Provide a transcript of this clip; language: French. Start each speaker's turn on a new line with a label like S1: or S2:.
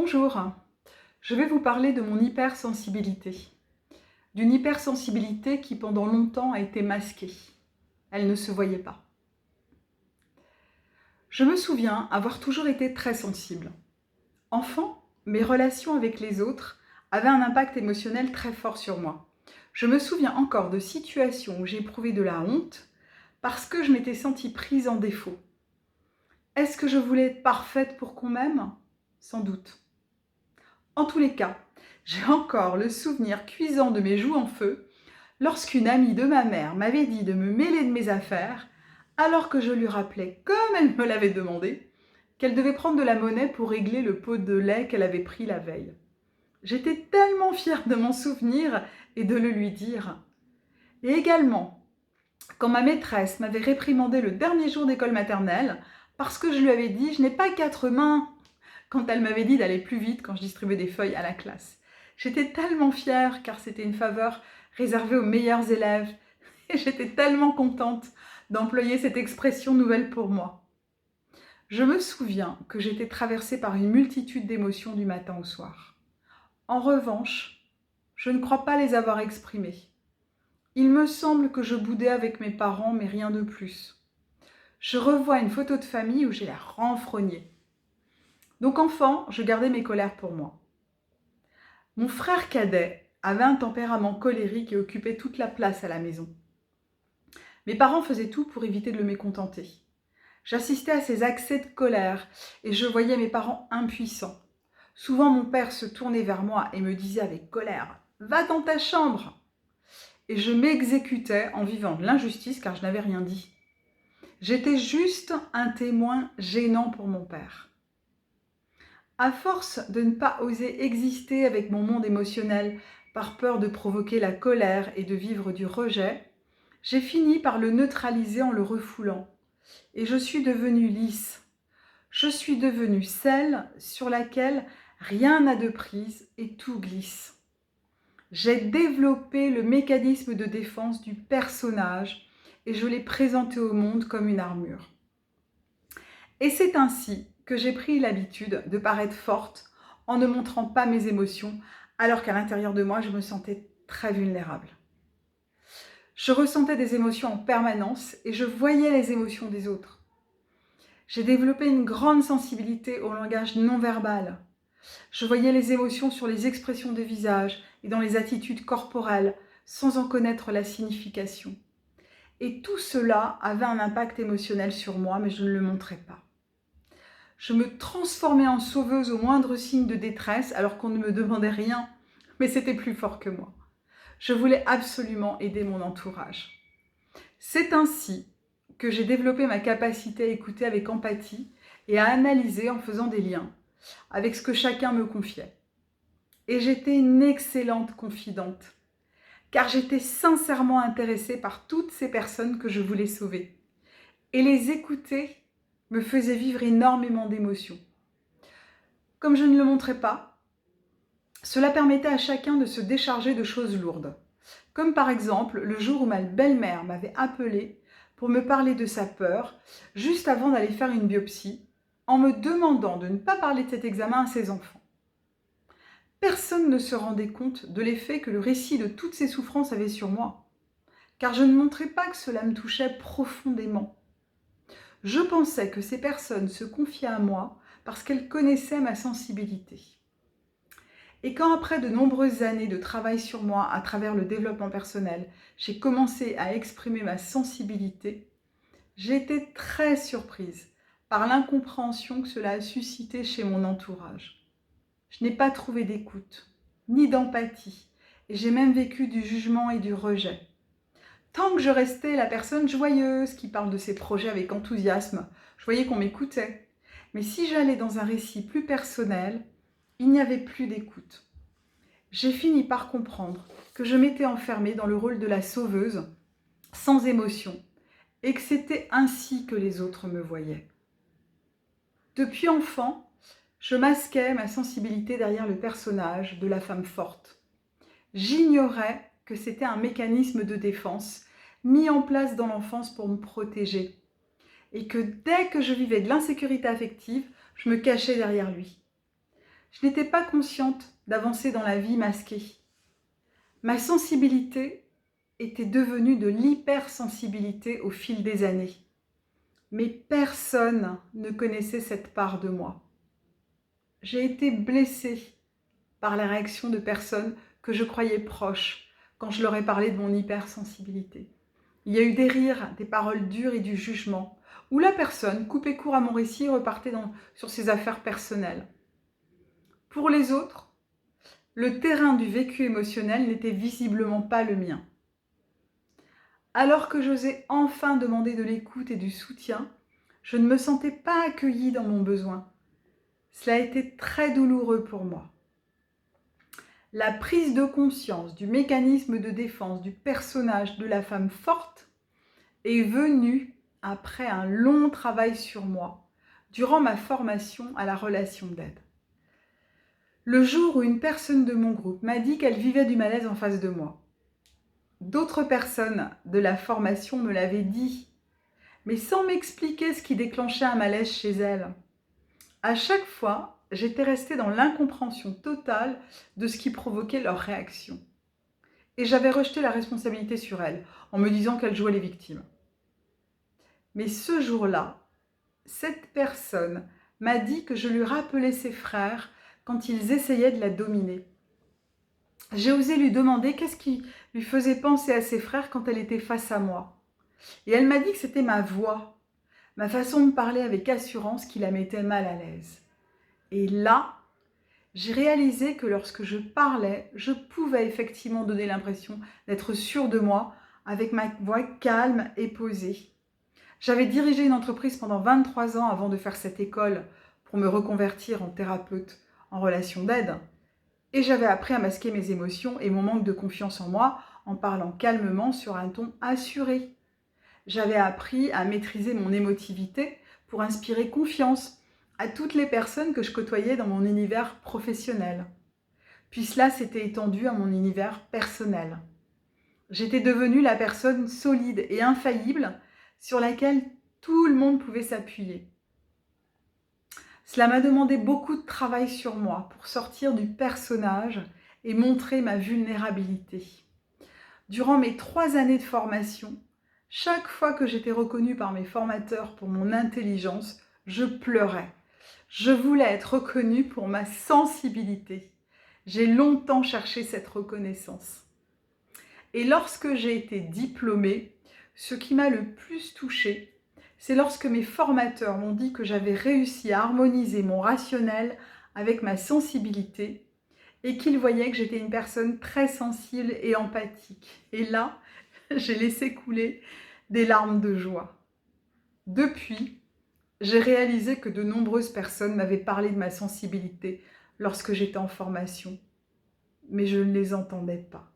S1: Bonjour, je vais vous parler de mon hypersensibilité. D'une hypersensibilité qui pendant longtemps a été masquée. Elle ne se voyait pas. Je me souviens avoir toujours été très sensible. Enfant, mes relations avec les autres avaient un impact émotionnel très fort sur moi. Je me souviens encore de situations où j'ai éprouvé de la honte parce que je m'étais sentie prise en défaut. Est-ce que je voulais être parfaite pour qu'on m'aime? Sans doute. En tous les cas, j'ai encore le souvenir cuisant de mes joues en feu lorsqu'une amie de ma mère m'avait dit de me mêler de mes affaires alors que je lui rappelais, comme elle me l'avait demandé, qu'elle devait prendre de la monnaie pour régler le pot de lait qu'elle avait pris la veille. J'étais tellement fière de m'en souvenir et de le lui dire. Et également, quand ma maîtresse m'avait réprimandé le dernier jour d'école maternelle parce que je lui avais dit « je n'ai pas 4 mains » quand elle m'avait dit d'aller plus vite quand je distribuais des feuilles à la classe. J'étais tellement fière car c'était une faveur réservée aux meilleurs élèves et j'étais tellement contente d'employer cette expression nouvelle pour moi. Je me souviens que j'étais traversée par une multitude d'émotions du matin au soir. En revanche, je ne crois pas les avoir exprimées. Il me semble que je boudais avec mes parents, mais rien de plus. Je revois une photo de famille où j'ai l'air renfrognée. Donc enfant, je gardais mes colères pour moi. Mon frère cadet avait un tempérament colérique et occupait toute la place à la maison. Mes parents faisaient tout pour éviter de le mécontenter. J'assistais à ses accès de colère et je voyais mes parents impuissants. Souvent mon père se tournait vers moi et me disait avec colère « Va dans ta chambre !» Et je m'exécutais en vivant de l'injustice car je n'avais rien dit. J'étais juste un témoin gênant pour mon père. À force de ne pas oser exister avec mon monde émotionnel par peur de provoquer la colère et de vivre du rejet, j'ai fini par le neutraliser en le refoulant. Et je suis devenue lisse. Je suis devenue celle sur laquelle rien n'a de prise et tout glisse. J'ai développé le mécanisme de défense du personnage et je l'ai présenté au monde comme une armure. Et c'est ainsi que j'ai pris l'habitude de paraître forte en ne montrant pas mes émotions, alors qu'à l'intérieur de moi, je me sentais très vulnérable. Je ressentais des émotions en permanence et je voyais les émotions des autres. J'ai développé une grande sensibilité au langage non verbal. Je voyais les émotions sur les expressions de visage et dans les attitudes corporelles, sans en connaître la signification. Et tout cela avait un impact émotionnel sur moi, mais je ne le montrais pas. Je me transformais en sauveuse au moindre signe de détresse alors qu'on ne me demandait rien, mais c'était plus fort que moi. Je voulais absolument aider mon entourage. C'est ainsi que j'ai développé ma capacité à écouter avec empathie et à analyser en faisant des liens avec ce que chacun me confiait. Et j'étais une excellente confidente, car j'étais sincèrement intéressée par toutes ces personnes que je voulais sauver. Et les écouter me faisait vivre énormément d'émotions. Comme je ne le montrais pas, cela permettait à chacun de se décharger de choses lourdes. Comme par exemple le jour où ma belle-mère m'avait appelée pour me parler de sa peur, juste avant d'aller faire une biopsie, en me demandant de ne pas parler de cet examen à ses enfants. Personne ne se rendait compte de l'effet que le récit de toutes ces souffrances avait sur moi, car je ne montrais pas que cela me touchait profondément. Je pensais que ces personnes se confiaient à moi parce qu'elles connaissaient ma sensibilité. Et quand après de nombreuses années de travail sur moi à travers le développement personnel, j'ai commencé à exprimer ma sensibilité, j'ai été très surprise par l'incompréhension que cela a suscité chez mon entourage. Je n'ai pas trouvé d'écoute, ni d'empathie, et j'ai même vécu du jugement et du rejet. Tant que je restais la personne joyeuse qui parle de ses projets avec enthousiasme, je voyais qu'on m'écoutait. Mais si j'allais dans un récit plus personnel, il n'y avait plus d'écoute. J'ai fini par comprendre que je m'étais enfermée dans le rôle de la sauveuse, sans émotion, et que c'était ainsi que les autres me voyaient. Depuis enfant, je masquais ma sensibilité derrière le personnage de la femme forte. J'ignorais que c'était un mécanisme de défense mis en place dans l'enfance pour me protéger. Et que dès que je vivais de l'insécurité affective, je me cachais derrière lui. Je n'étais pas consciente d'avancer dans la vie masquée. Ma sensibilité était devenue de l'hypersensibilité au fil des années. Mais personne ne connaissait cette part de moi. J'ai été blessée par la réaction de personnes que je croyais proches quand je leur ai parlé de mon hypersensibilité. Il y a eu des rires, des paroles dures et du jugement, où la personne coupait court à mon récit et repartait sur ses affaires personnelles. Pour les autres, le terrain du vécu émotionnel n'était visiblement pas le mien. Alors que j'osais enfin demander de l'écoute et du soutien, je ne me sentais pas accueillie dans mon besoin. Cela a été très douloureux pour moi. La prise de conscience du mécanisme de défense du personnage de la femme forte est venue après un long travail sur moi, durant ma formation à la relation d'aide. Le jour où une personne de mon groupe m'a dit qu'elle vivait du malaise en face de moi. D'autres personnes de la formation me l'avaient dit, mais sans m'expliquer ce qui déclenchait un malaise chez elles. À chaque fois, j'étais restée dans l'incompréhension totale de ce qui provoquait leur réaction. Et j'avais rejeté la responsabilité sur elles, en me disant qu'elles jouaient les victimes. Mais ce jour-là, cette personne m'a dit que je lui rappelais ses frères quand ils essayaient de la dominer. J'ai osé lui demander qu'est-ce qui lui faisait penser à ses frères quand elle était face à moi. Et elle m'a dit que c'était ma voix, ma façon de parler avec assurance qui la mettait mal à l'aise. Et là, j'ai réalisé que lorsque je parlais, je pouvais effectivement donner l'impression d'être sûre de moi avec ma voix calme et posée. J'avais dirigé une entreprise pendant 23 ans avant de faire cette école pour me reconvertir en thérapeute en relation d'aide. Et j'avais appris à masquer mes émotions et mon manque de confiance en moi en parlant calmement sur un ton assuré. J'avais appris à maîtriser mon émotivité pour inspirer confiance à toutes les personnes que je côtoyais dans mon univers professionnel. Puis cela s'était étendu à mon univers personnel. J'étais devenue la personne solide et infaillible sur laquelle tout le monde pouvait s'appuyer. Cela m'a demandé beaucoup de travail sur moi pour sortir du personnage et montrer ma vulnérabilité. Durant mes 3 années de formation, chaque fois que j'étais reconnue par mes formateurs pour mon intelligence, je pleurais. Je voulais être reconnue pour ma sensibilité. J'ai longtemps cherché cette reconnaissance. Et lorsque j'ai été diplômée, ce qui m'a le plus touchée, c'est lorsque mes formateurs m'ont dit que j'avais réussi à harmoniser mon rationnel avec ma sensibilité et qu'ils voyaient que j'étais une personne très sensible et empathique. Et là, j'ai laissé couler des larmes de joie. Depuis, j'ai réalisé que de nombreuses personnes m'avaient parlé de ma sensibilité lorsque j'étais en formation, mais je ne les entendais pas.